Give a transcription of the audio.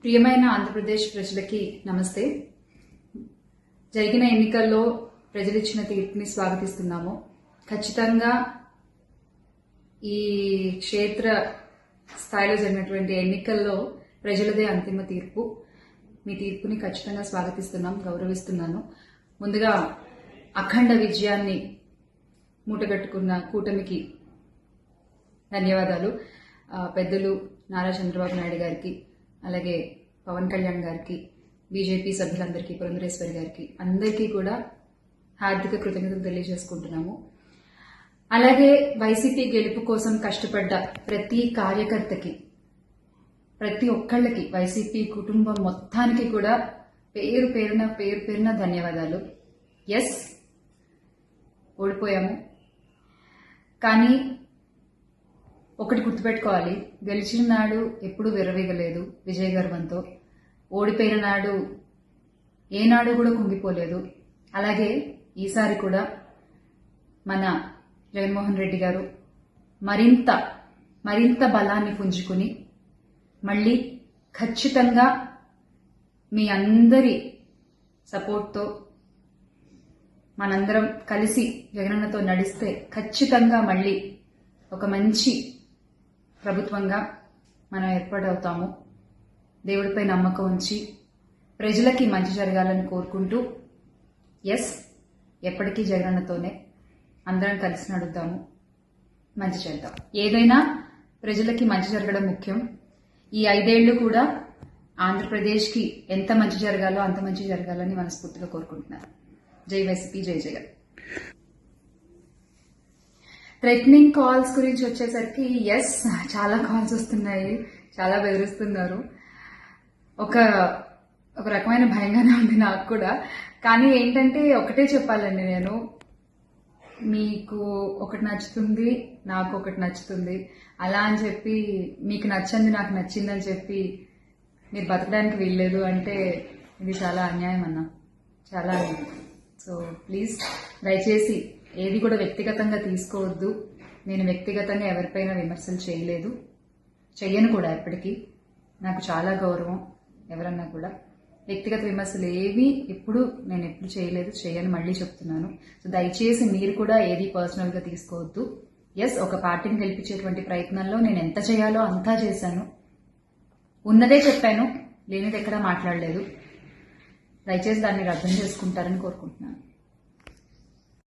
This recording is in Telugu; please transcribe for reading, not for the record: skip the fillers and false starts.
ప్రియమైన ఆంధ్రప్రదేశ్ ప్రజలకి నమస్తే. జరిగిన ఎన్నికల్లో ప్రజలిచ్చిన తీర్పుని స్వాగతిస్తున్నాము. ఖచ్చితంగా ఈ క్షేత్ర స్థాయిలో జరిగినటువంటి ఎన్నికల్లో ప్రజలదే అంతిమ తీర్పు. మీ తీర్పుని ఖచ్చితంగా స్వాగతిస్తున్నాం, గౌరవిస్తున్నాను. ముందుగా అఖండ విజయాన్ని మూటగట్టుకున్న కూటమికి ధన్యవాదాలు. పెద్దలు నారా చంద్రబాబు నాయుడు గారికి, అలాగే పవన్ కళ్యాణ్ గారికి, బీజేపీ సభ్యులందరికీ, పురంధరేశ్వరి గారికి, అందరికీ కూడా హార్దిక కృతజ్ఞతలు తెలియజేసుకుంటున్నాము. అలాగే వైసీపీ గెలుపు కోసం కష్టపడ్డ ప్రతి కార్యకర్తకి, ప్రతి ఒక్కళ్ళకి, వైసీపీ కుటుంబం మొత్తానికి కూడా పేరు పేరున ధన్యవాదాలు. ఎస్, ఓడిపోయాము, కానీ ఒకటి గుర్తుపెట్టుకోవాలి, గెలిచిన నాడు ఎప్పుడూ విర్రవీగలేదు విజయ గర్వంతో. ఓడిపోయిన నాడు ఏనాడు కూడా కుంగిపోలేదు. అలాగే ఈసారి కూడా మన జగన్మోహన్ రెడ్డి గారు మరింత బలాన్ని పుంజుకుని మళ్ళీ ఖచ్చితంగా మీ అందరి సపోర్ట్తో మనందరం కలిసి జగనన్నతో నడిస్తే ఖచ్చితంగా మళ్ళీ ఒక మంచి ప్రభుత్వంగా మనం ఏర్పాటవుతాము. దేవుడిపై నమ్మకం ఉంచి ప్రజలకి మంచి జరగాలని కోరుకుంటూ, ఎస్, ఎప్పటికీ జగనన్నతోనే అందరం కలిసి నడుద్దాము, మంచి చేద్దాం. ఏదైనా ప్రజలకి మంచి జరగడం ముఖ్యం. ఈ 5 ఏళ్లు కూడా ఆంధ్రప్రదేశ్కి ఎంత మంచి జరగాలో అంత మంచి జరగాలని మనస్ఫూర్తిగా కోరుకుంటున్నాను. జై వైసీపీ, జై జగన్. థ్రెటనింగ్ కాల్స్ గురించి వచ్చేసరికి, ఎస్, చాలా కాల్స్ వస్తున్నాయి, చాలా బెదిరిస్తున్నారు. ఒక రకమైన భయంగానే ఉంది నాకు కూడా. కానీ ఏంటంటే ఒకటే చెప్పాలండి, నేను మీకు ఒకటి నచ్చుతుంది, నాకు ఒకటి నచ్చుతుంది, అలా అని చెప్పి మీకు నచ్చింది నాకు నచ్చిందని చెప్పి మీరు బతకడానికి వీల్లేదు అంటే ఇది చాలా అన్యాయం అన్న, చాలా అన్యాయం. సో ప్లీజ్, దయచేసి ఏది కూడా వ్యక్తిగతంగా తీసుకోవద్దు. నేను వ్యక్తిగతంగా ఎవరిపైన విమర్శలు చేయలేదు, చెయ్యను కూడా. ఎప్పటికీ నాకు చాలా గౌరవం. ఎవరన్నా కూడా వ్యక్తిగత విమర్శలు ఏవి నేను ఎప్పుడు చేయలేదు, చేయని మళ్ళీ చెప్తున్నాను. సో దయచేసి మీరు కూడా ఏది పర్సనల్ గా తీసుకోవద్దు. ఎస్, ఒక పార్టీని గెలిపించేటువంటి ప్రయత్నంలో నేను ఎంత చేయాలో అంతా చేశాను, ఉన్నదే చెప్పాను, లేనిది ఎక్కడా మాట్లాడలేదు. దయచేసి దాన్ని అర్థం చేసుకుంటారని కోరుకుంటున్నాను.